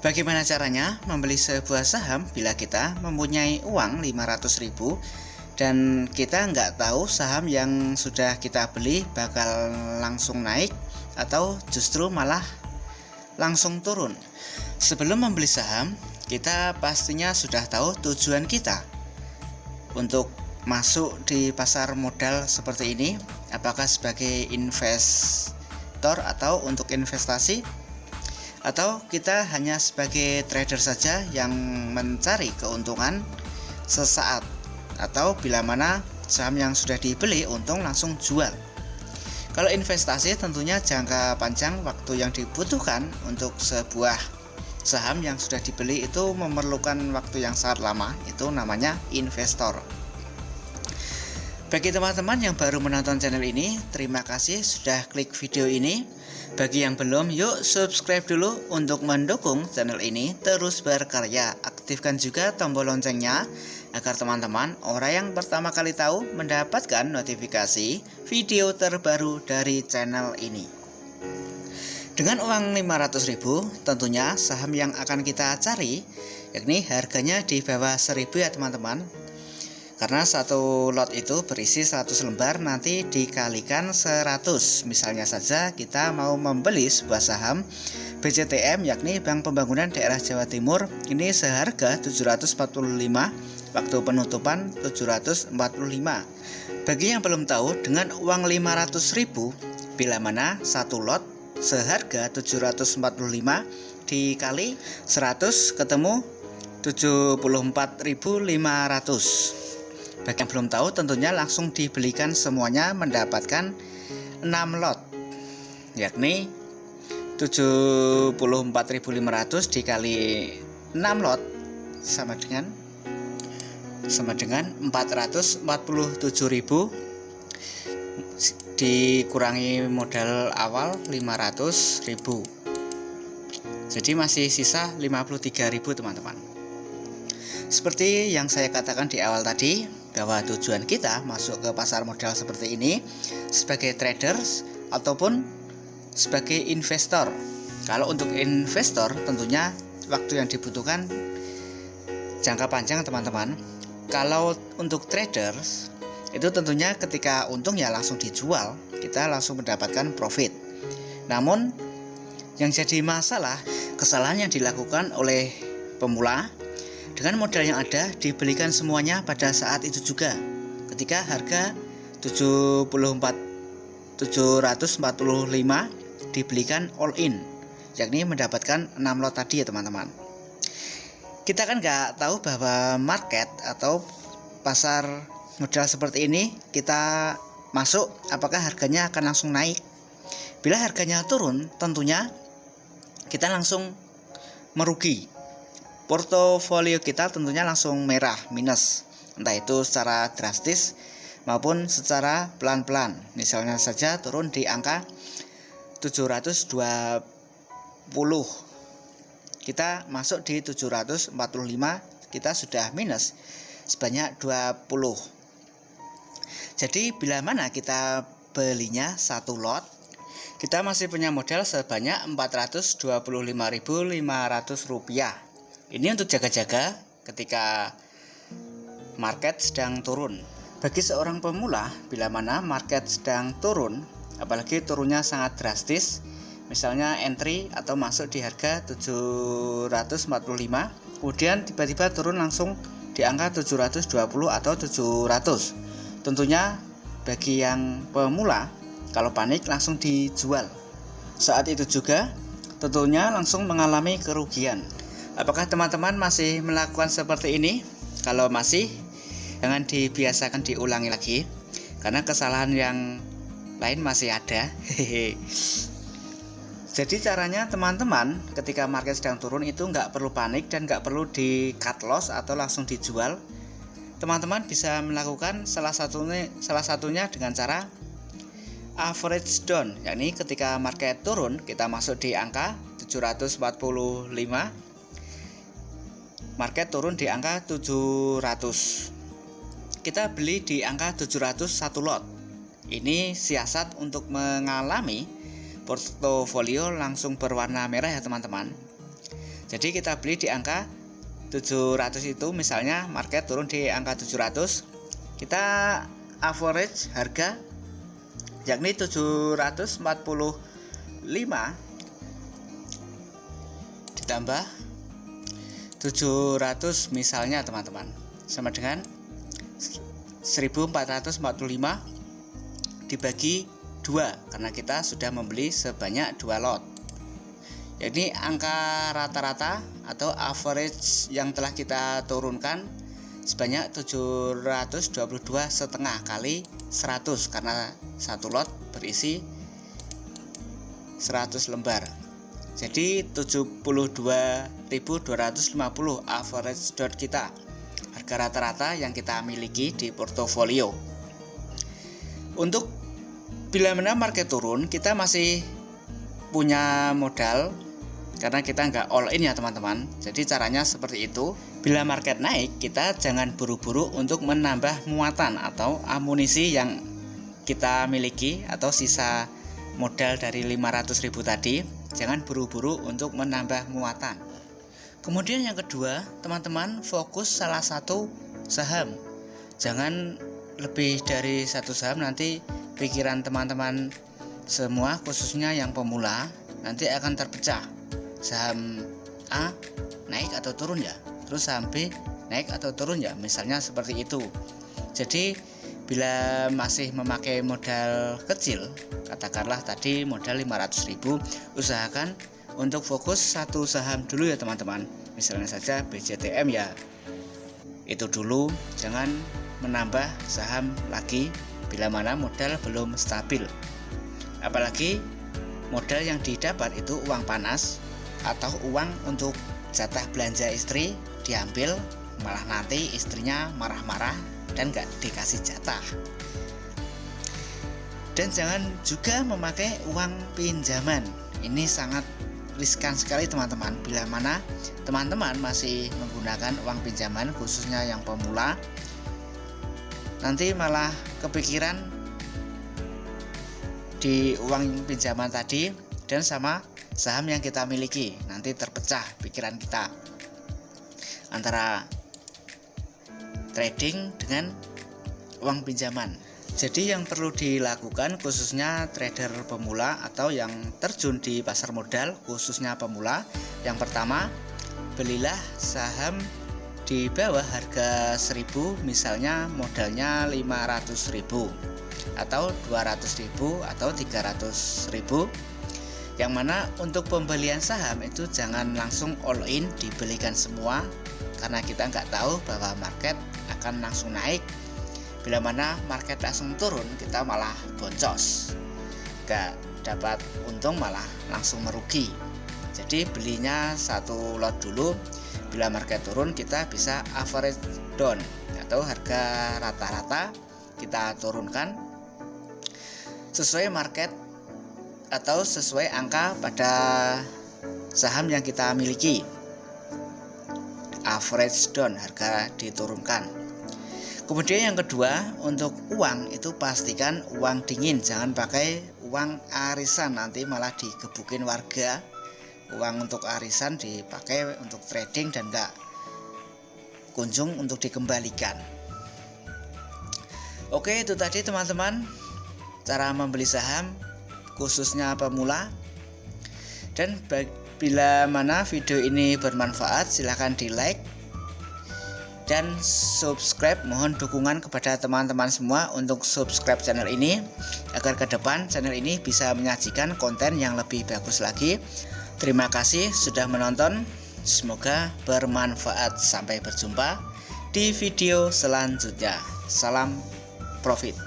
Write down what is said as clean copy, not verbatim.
Bagaimana caranya membeli sebuah saham bila kita mempunyai uang 500.000 dan kita nggak tahu saham yang sudah kita beli bakal langsung naik atau justru malah langsung turun. Sebelum membeli saham, kita pastinya sudah tahu tujuan kita untuk masuk di pasar modal seperti ini, apakah sebagai investor atau untuk investasi, atau kita hanya sebagai trader saja yang mencari keuntungan sesaat, atau bila mana saham yang sudah dibeli untung langsung jual. Kalau investasi tentunya jangka panjang waktu yang dibutuhkan untuk sebuah saham yang sudah dibeli itu memerlukan waktu yang sangat lama, itu namanya investor. Bagi teman-teman yang baru menonton channel ini, terima kasih sudah klik video ini. Bagi yang belum, yuk subscribe dulu untuk mendukung channel ini terus berkarya. Aktifkan juga tombol loncengnya agar teman-teman orang yang pertama kali tahu mendapatkan notifikasi video terbaru dari channel ini. Dengan uang 500.000, tentunya saham yang akan kita cari yakni harganya di bawah 1.000 ya teman-teman. Karena satu lot itu berisi 100 lembar, nanti dikalikan 100. Misalnya saja kita mau membeli sebuah saham BCTM yakni Bank Pembangunan Daerah Jawa Timur, ini seharga 745, waktu penutupan 745. Bagi yang belum tahu, dengan uang 500.000 bila mana satu lot seharga 745 dikali 100 ketemu 74.500. Bagi yang belum tahu tentunya langsung dibelikan semuanya, mendapatkan 6 lot yakni 74.500 dikali 6 lot sama dengan 447.000 dikurangi modal awal 500.000. Jadi masih sisa 53.000 teman-teman. Seperti yang saya katakan di awal tadi, bahwa tujuan kita masuk ke pasar modal seperti ini sebagai traders ataupun sebagai investor. Kalau untuk investor tentunya waktu yang dibutuhkan jangka panjang teman-teman. Kalau untuk traders itu tentunya ketika untung ya langsung dijual, kita langsung mendapatkan profit. Namun yang jadi masalah, kesalahan yang dilakukan oleh pemula, dengan modal yang ada dibelikan semuanya pada saat itu juga ketika harga 745 dibelikan all in, yakni mendapatkan 6 lot tadi ya teman-teman. Kita kan nggak tahu bahwa market atau pasar modal seperti ini kita masuk apakah harganya akan langsung naik. Bila harganya turun tentunya kita langsung merugi. Portofolio kita tentunya langsung merah, minus, entah itu secara drastis maupun secara pelan-pelan. Misalnya saja turun di angka 720, kita masuk di 745, kita sudah minus sebanyak 20. Jadi bila mana kita belinya satu lot, kita masih punya modal sebanyak Rp425.500. Ini untuk jaga-jaga ketika market sedang turun. Bagi seorang pemula, bila mana market sedang turun, apalagi turunnya sangat drastis, misalnya entry atau masuk di harga 745, kemudian tiba-tiba turun langsung di angka 720 atau 700. Tentunya bagi yang pemula, kalau panik langsung dijual. Saat itu juga tentunya langsung mengalami kerugian. Apakah teman-teman masih melakukan seperti ini? Kalau masih, jangan dibiasakan diulangi lagi, karena kesalahan yang lain masih ada. Jadi caranya teman-teman ketika market sedang turun itu nggak perlu panik dan nggak perlu di cut loss atau langsung dijual. Teman-teman bisa melakukan salah satunya dengan cara average down, yakni ketika market turun kita masuk di angka 745, market turun di angka 700, kita beli di angka 700 satu lot. Ini siasat untuk mengalami portofolio langsung berwarna merah ya teman-teman. Jadi kita beli di angka 700 itu, misalnya market turun di angka 700, kita average harga yakni 745 ditambah 700 misalnya teman-teman, sama dengan 1445 dibagi 2 karena kita sudah membeli sebanyak 2 lot. Jadi angka rata-rata atau average yang telah kita turunkan sebanyak 722,5 kali 100 karena satu lot berisi 100 lembar. Jadi 72.250 average dot kita, harga rata-rata yang kita miliki di portofolio. Untuk bila mana market turun, kita masih punya modal karena kita nggak all in ya teman-teman. Jadi caranya seperti itu. Bila market naik, kita jangan buru-buru untuk menambah muatan atau amunisi yang kita miliki atau sisa modal dari 500.000 tadi. Jangan buru-buru untuk menambah muatan. Kemudian yang kedua, teman-teman fokus salah satu saham. Jangan lebih dari satu saham, nanti pikiran teman-teman semua khususnya yang pemula nanti akan terpecah. Saham A naik atau turun ya, terus saham B naik atau turun ya, misalnya seperti itu. Jadi bila masih memakai modal kecil, katakanlah tadi modal 500.000, usahakan untuk fokus satu saham dulu ya teman-teman. Misalnya saja BCTM ya, itu dulu, jangan menambah saham lagi bila mana modal belum stabil. Apalagi modal yang didapat itu uang panas atau uang untuk jatah belanja istri diambil, malah nanti istrinya marah-marah dan gak dikasih jatah. Dan jangan juga memakai uang pinjaman. Ini sangat riskan sekali teman-teman. Bila mana teman-teman masih menggunakan uang pinjaman, khususnya yang pemula, nanti malah kepikiran di uang pinjaman tadi dan sama saham yang kita miliki. Nanti terpecah pikiran kita antara trading dengan uang pinjaman. Jadi yang perlu dilakukan khususnya trader pemula atau yang terjun di pasar modal khususnya pemula, yang pertama, belilah saham di bawah harga 1.000, misalnya modalnya 500.000 atau 200.000 atau 300.000, yang mana untuk pembelian saham itu jangan langsung all in dibelikan semua, karena kita nggak tahu bahwa market akan langsung naik. Bila mana market langsung turun, kita malah boncos, nggak dapat untung, malah langsung merugi. Jadi belinya satu lot dulu. Bila market turun, kita bisa average down atau harga rata-rata kita turunkan sesuai market atau sesuai angka pada saham yang kita miliki. Average down, harga diturunkan. Kemudian yang kedua, untuk uang itu pastikan uang dingin, jangan pakai uang arisan, nanti malah digebukin warga. Uang untuk arisan dipakai untuk trading dan gak kunjung untuk dikembalikan. Oke, itu tadi teman-teman cara membeli saham khususnya pemula. Dan bila mana video ini bermanfaat, silahkan di like dan subscribe. Mohon dukungan kepada teman-teman semua untuk subscribe channel ini agar ke depan channel ini bisa menyajikan konten yang lebih bagus lagi. Terima kasih sudah menonton, semoga bermanfaat. Sampai berjumpa di video selanjutnya. Salam profit.